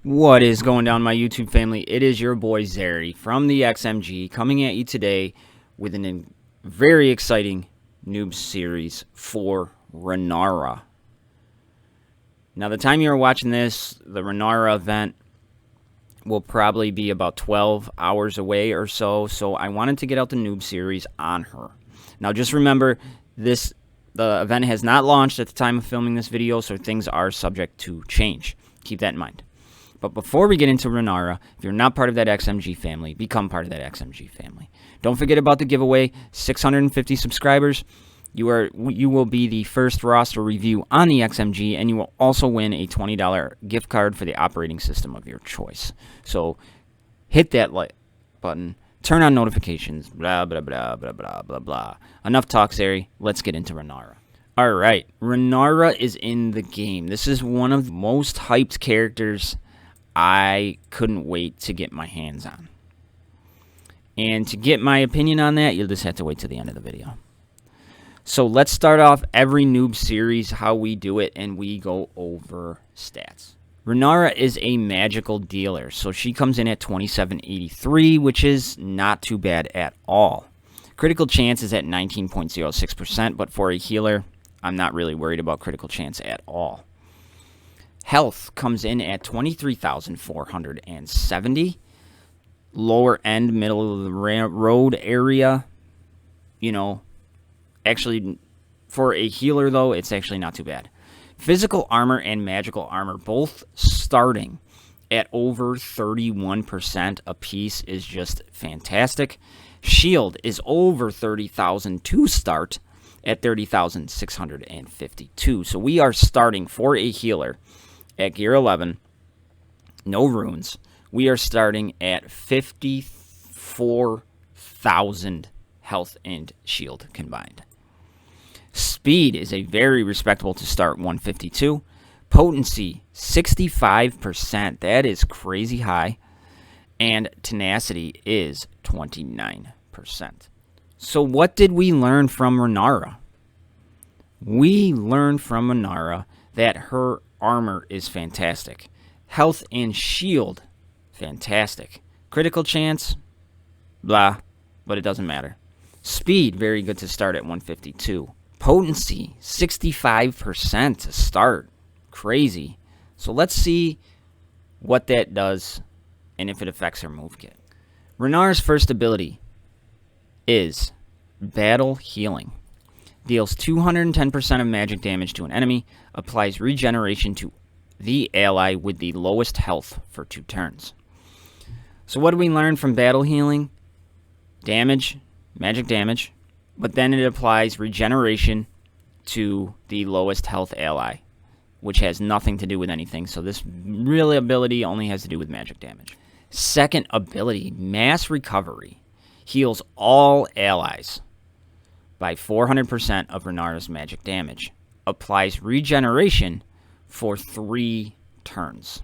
What is going down, my YouTube family? It is your boy Zeri from the XMG coming at you today with a very exciting Noob series for Renara. Now, the time you're watching this, the Renara event will probably be about 12 hours away or so, so I wanted to get out the Noob series on her. Now, just remember, the event has not launched at the time of filming this video, so things are subject to change. Keep that in mind. But before we get into Renara, if you're not part of that XMG family, become part of that XMG family. Don't forget about the giveaway, 650 subscribers. You will be the first roster review on the XMG, and you will also win a $20 gift card for the operating system of your choice. So hit that like button, turn on notifications, blah, blah, blah, blah, blah, blah, blah. Enough talk, Zeri. Let's get into Renara. Alright, Renara is in the game. This is one of the most hyped characters I couldn't wait to get my hands on. And to get my opinion on that, you'll just have to wait till the end of the video. So let's start off every Noob series how we do it, and we go over stats. Renara is a magical dealer, so she comes in at 2783, which is not too bad at all. Critical chance is at 19.06%, but for a healer, I'm not really worried about critical chance at all. Health comes in at 23,470. Lower end, middle of the road area. You know, actually, for a healer, though, it's actually not too bad. Physical armor and magical armor, both starting at over 31% apiece, is just fantastic. Shield is over 30,000 to start at 30,652. So we are starting for a healer at gear 11, no runes. We are starting at 54,000 health and shield combined. Speed is a very respectable to start 152. Potency 65%. That is crazy high. And tenacity is 29%. So what did we learn from Renara? We learned from Menara that her armor is fantastic. Health and shield, fantastic. Critical chance, blah, but it doesn't matter. Speed, very good to start at 152. Potency, 65% to start. Crazy. So let's see what that does and if it affects her move kit. Renara's first ability is Battle Healing. Deals 210% of magic damage to an enemy, applies regeneration to the ally with the lowest health for 2 turns. So what do we learn from Battle Healing? Damage, magic damage, but then it applies regeneration to the lowest health ally, which has nothing to do with anything, so this really ability only has to do with magic damage. Second ability, Mass Recovery, heals all allies by 400% of Renara's magic damage. Applies regeneration for 3 turns.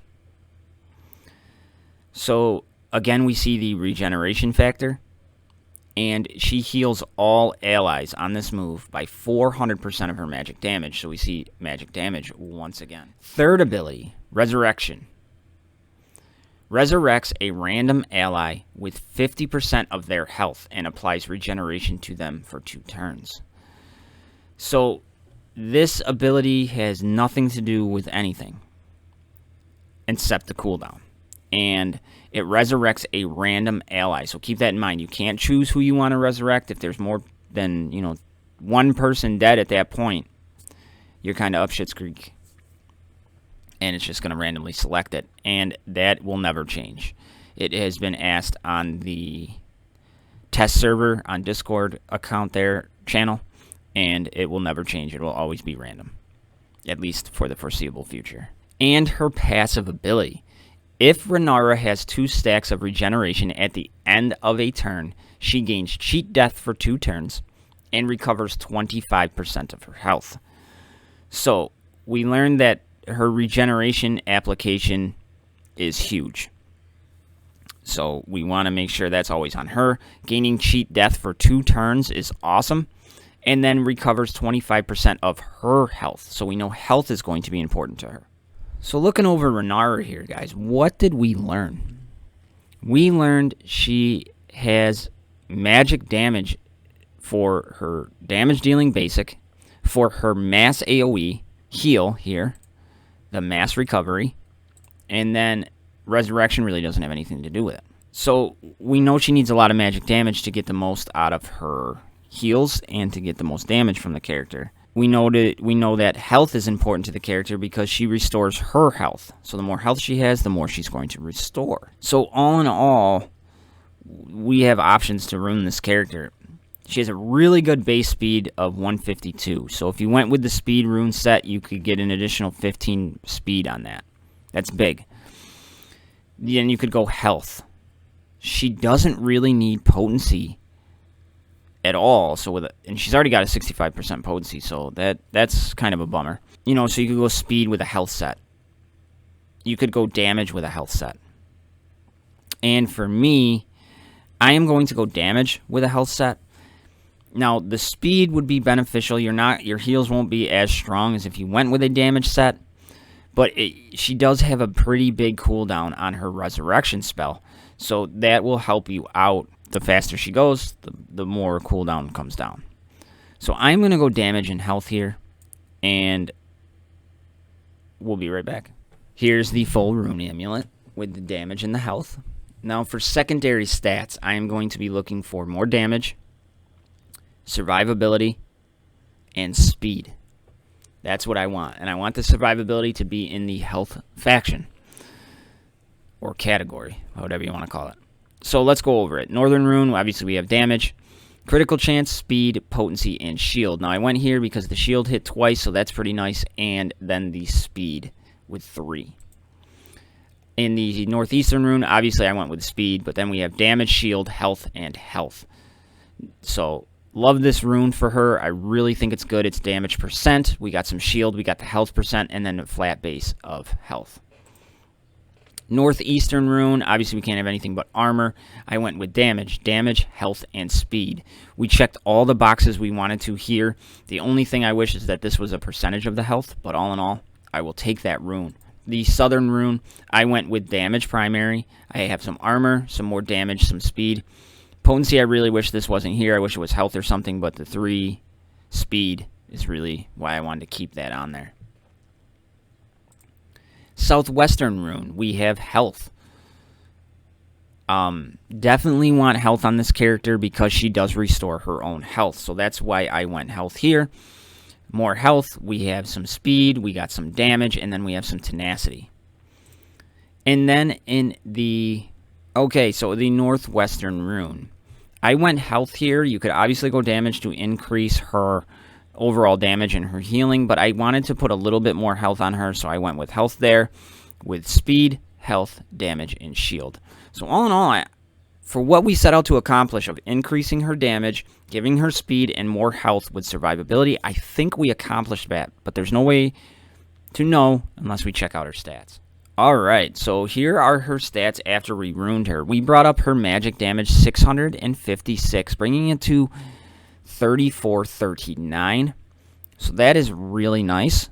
So, again, we see the regeneration factor. And she heals all allies on this move by 400% of her magic damage. So we see magic damage once again. Third ability, Resurrection. Resurrects a random ally with 50% of their health and applies regeneration to them for 2 turns. So this ability has nothing to do with anything except the cooldown. And it resurrects a random ally. So keep that in mind. You can't choose who you want to resurrect. If there's more than, one person dead at that point, you're kind of up shit's creek. And it's just going to randomly select it. And that will never change. It has been asked on the test server on Discord account there, channel, and it will never change. It will always be random, at least for the foreseeable future. And her passive ability. If Renara has 2 stacks of regeneration at the end of a turn, she gains cheat death for 2 turns and recovers 25% of her health. So we learned that her regeneration application is huge. So we want to make sure that's always on her. Gaining cheat death for 2 turns is awesome. And then recovers 25% of her health. So we know health is going to be important to her. So looking over Renara here, guys, what did we learn? We learned she has magic damage for her damage dealing basic, for her mass AoE, heal here, the mass recovery, and then resurrection really doesn't have anything to do with it. So we know she needs a lot of magic damage to get the most out of her heals and to get the most damage from the character. We know that health is important to the character because she restores her health. So the more health she has, the more she's going to restore. So all in all, we have options to rune this character. She has a really good base speed of 152. So if you went with the speed rune set, you could get an additional 15 speed on that. That's big. Then you could go health. She doesn't really need potency at all, and she's already got a 65% potency, so that's kind of a bummer. You know, so you could go speed with a health set. You could go damage with a health set. And for me, I am going to go damage with a health set. Now, the speed would be beneficial. Your heals won't be as strong as if you went with a damage set, but she does have a pretty big cooldown on her resurrection spell, so that will help you out. The faster she goes, the more cooldown comes down. So I'm going to go damage and health here, and we'll be right back. Here's the full rune amulet with the damage and the health. Now for secondary stats, I am going to be looking for more damage, survivability, and speed. That's what I want, and I want the survivability to be in the health faction, or category, whatever you want to call it. So let's go over it. Northern Rune, obviously we have damage, critical chance, speed, potency, and shield. Now I went here because the shield hit twice, so that's pretty nice, and then the speed with 3. In the Northeastern Rune, obviously I went with speed, but then we have damage, shield, health, and health. So love this rune for her. I really think it's good. It's damage percent. We got some shield, we got the health percent, and then a flat base of health. Northeastern Rune, obviously we can't have anything but armor. I went with damage, health, and speed. We checked all the boxes we wanted to here. The only thing I wish is that this was a percentage of the health, but all in all, I will take that rune. The Southern Rune, I went with damage primary. I have some armor, some more damage, some speed. Potency, I really wish this wasn't here. I wish it was health or something, but the 3 speed is really why I wanted to keep that on there. Southwestern Rune, we have health. Definitely want health on this character because she does restore her own health. So that's why I went health here. More health, we have some speed, we got some damage, and then we have some tenacity. And then in the... Okay, so the Northwestern Rune. I went health here. You could obviously go damage to increase her overall damage and her healing, but I wanted to put a little bit more health on her, so I went with health there, with speed, health, damage, and shield. So all in all, for what we set out to accomplish of increasing her damage, giving her speed, and more health with survivability, I think we accomplished that, but there's no way to know unless we check out her stats. Alright, so here are her stats after we runed her. We brought up her magic damage 656, bringing it to 3439. So that is really nice.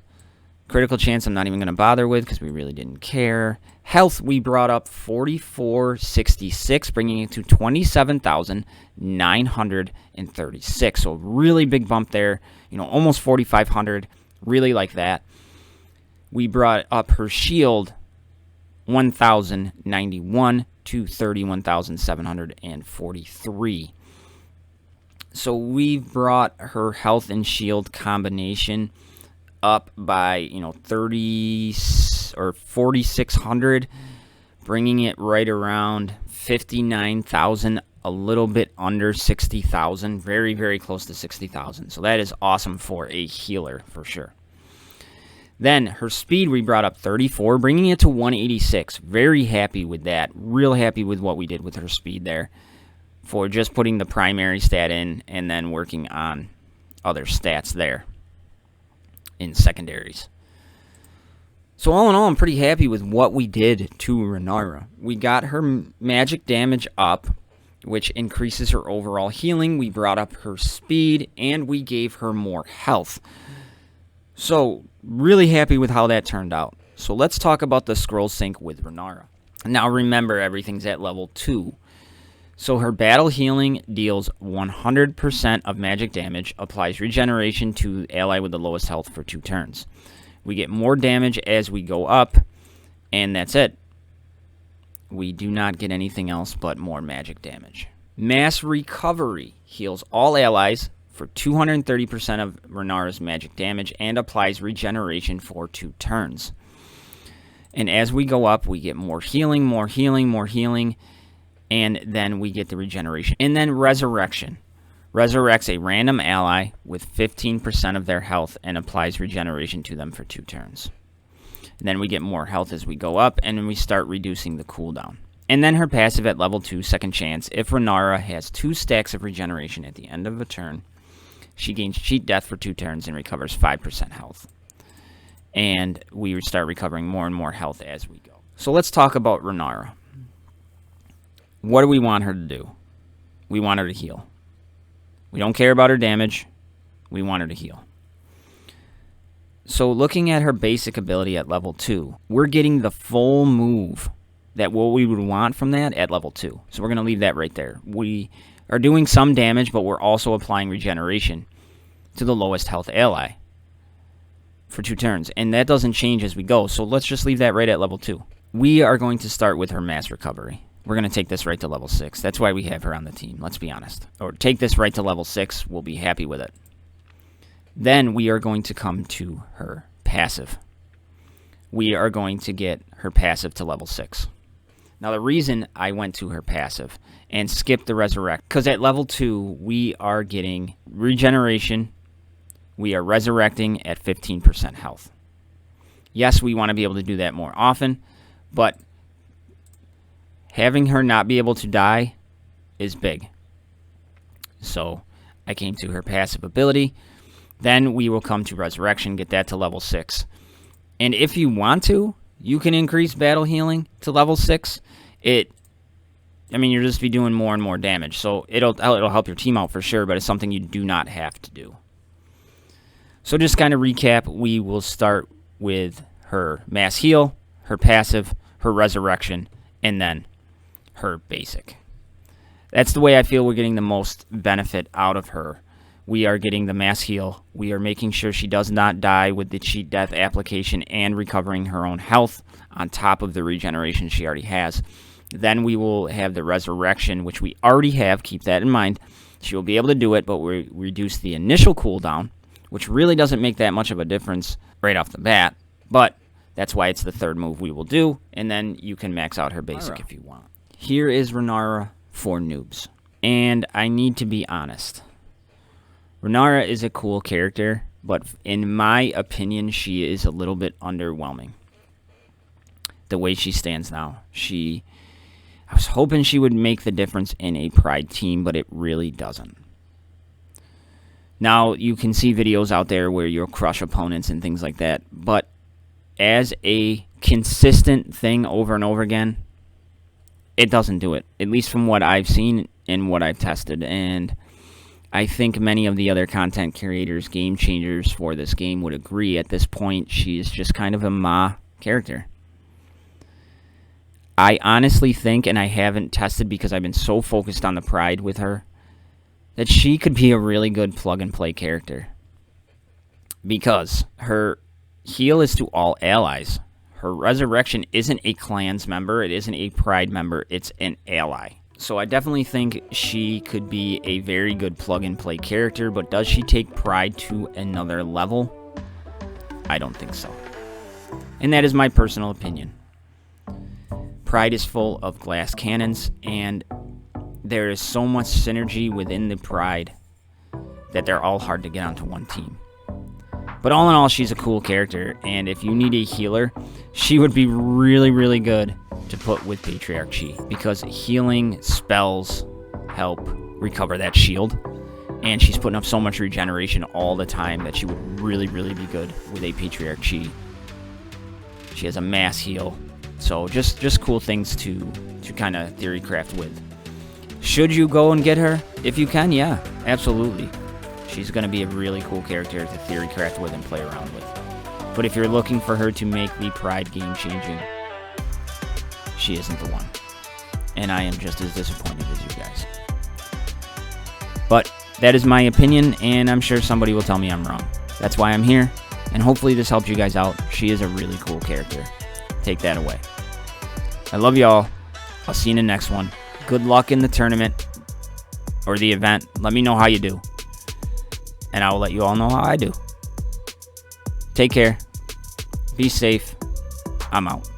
Critical chance I'm not even going to bother with because we really didn't care. Health we brought up 4466, bringing it to 27,936. So really big bump there. You know, almost 4,500. Really like that. We brought up her shield 1,091 to 31,743. So we've brought her health and shield combination up by, 30 or 4,600, bringing it right around 59,000, a little bit under 60,000, very, very close to 60,000. So that is awesome for a healer for sure. Then her speed we brought up 34, bringing it to 186. Very happy with that. Real happy with what we did with her speed there, for just putting the primary stat in and then working on other stats there in secondaries. So all in all, I'm pretty happy with what we did to Renara. We got her magic damage up, which increases her overall healing. We brought up her speed, and we gave her more health. So really happy with how that turned out. So let's talk about the scroll sync with Renara. Now remember, everything's at level 2. So her battle healing deals 100% of magic damage, applies regeneration to ally with the lowest health for 2 turns. We get more damage as we go up, and that's it. We do not get anything else but more magic damage. Mass recovery heals all allies for 230% of Renara's magic damage and applies regeneration for 2 turns. And as we go up, we get more healing, more healing, more healing, and then we get the regeneration. And then resurrection. Resurrects a random ally with 15% of their health and applies regeneration to them for 2 turns. And then we get more health as we go up, and then we start reducing the cooldown. And then her passive at level 2, Second Chance. If Renara has 2 stacks of regeneration at the end of a turn, she gains cheat death for 2 turns and recovers 5% health. And we start recovering more and more health as we go. So let's talk about Renara. What do we want her to do? We want her to heal. We don't care about her damage. We want her to heal. So looking at her basic ability at level 2, we're getting the full move that what we would want from that at level 2. So we're going to leave that right there. We are doing some damage, but we're also applying regeneration to the lowest health ally for 2 turns. And that doesn't change as we go. So let's just leave that right at level 2. We are going to start with her mass recovery. We're going to take this right to level 6. That's why we have her on the team, let's be honest. Or take this right to level 6. We'll be happy with it. Then we are going to come to her passive. We are going to get her passive to level 6. Now the reason I went to her passive and skipped the resurrect, because at level 2 we are getting regeneration. We are resurrecting at 15% health. Yes, we want to be able to do that more often, but having her not be able to die is big. So I came to her passive ability. Then we will come to resurrection, get that to level 6. And if you want to, you can increase battle healing to level 6. You'll just be doing more and more damage. So it'll help your team out for sure, but it's something you do not have to do. So just kind of recap, we will start with her mass heal, her passive, her resurrection, and then her basic. That's the way I feel we're getting the most benefit out of her. We are getting the mass heal. We are making sure she does not die with the cheat death application and recovering her own health on top of the regeneration she already has. Then we will have the resurrection, which we already have. Keep that in mind. She will be able to do it, but we reduce the initial cooldown, which really doesn't make that much of a difference right off the bat. But that's why it's the 3rd move we will do. And then you can max out her basic if you want. Here is Renara for noobs. And I need to be honest. Renara is a cool character, but in my opinion, she is a little bit underwhelming. The way she stands now. I was hoping she would make the difference in a Pride team, but it really doesn't. Now, you can see videos out there where you'll crush opponents and things like that, but as a consistent thing over and over again, it doesn't do it, at least from what I've seen and what I've tested. And I think many of the other content creators, game changers for this game would agree at this point she's just kind of a meh character. I honestly think, and I haven't tested because I've been so focused on the Pride with her, that she could be a really good plug-and-play character. Because her heal is to all allies. Her resurrection isn't a clan's member, it isn't a Pride member, it's an ally. So I definitely think she could be a very good plug-and-play character, but does she take Pride to another level? I don't think so. And that is my personal opinion. Pride is full of glass cannons, and there is so much synergy within the Pride that they're all hard to get onto one team. But all in all, she's a cool character, and if you need a healer, she would be really, really good to put with Patriarch Chi, because healing spells help recover that shield, and she's putting up so much regeneration all the time that she would really, really be good with a Patriarch Chi. She has a mass heal, so just cool things to kind of theory craft with. Should you go and get her? If you can, yeah, absolutely. She's going to be a really cool character to theory craft with and play around with. But if you're looking for her to make the Pride game-changing, she isn't the one. And I am just as disappointed as you guys. But that is my opinion, and I'm sure somebody will tell me I'm wrong. That's why I'm here, and hopefully this helps you guys out. She is a really cool character. Take that away. I love y'all. I'll see you in the next one. Good luck in the tournament or the event. Let me know how you do. And I will let you all know how I do. Take care. Be safe. I'm out.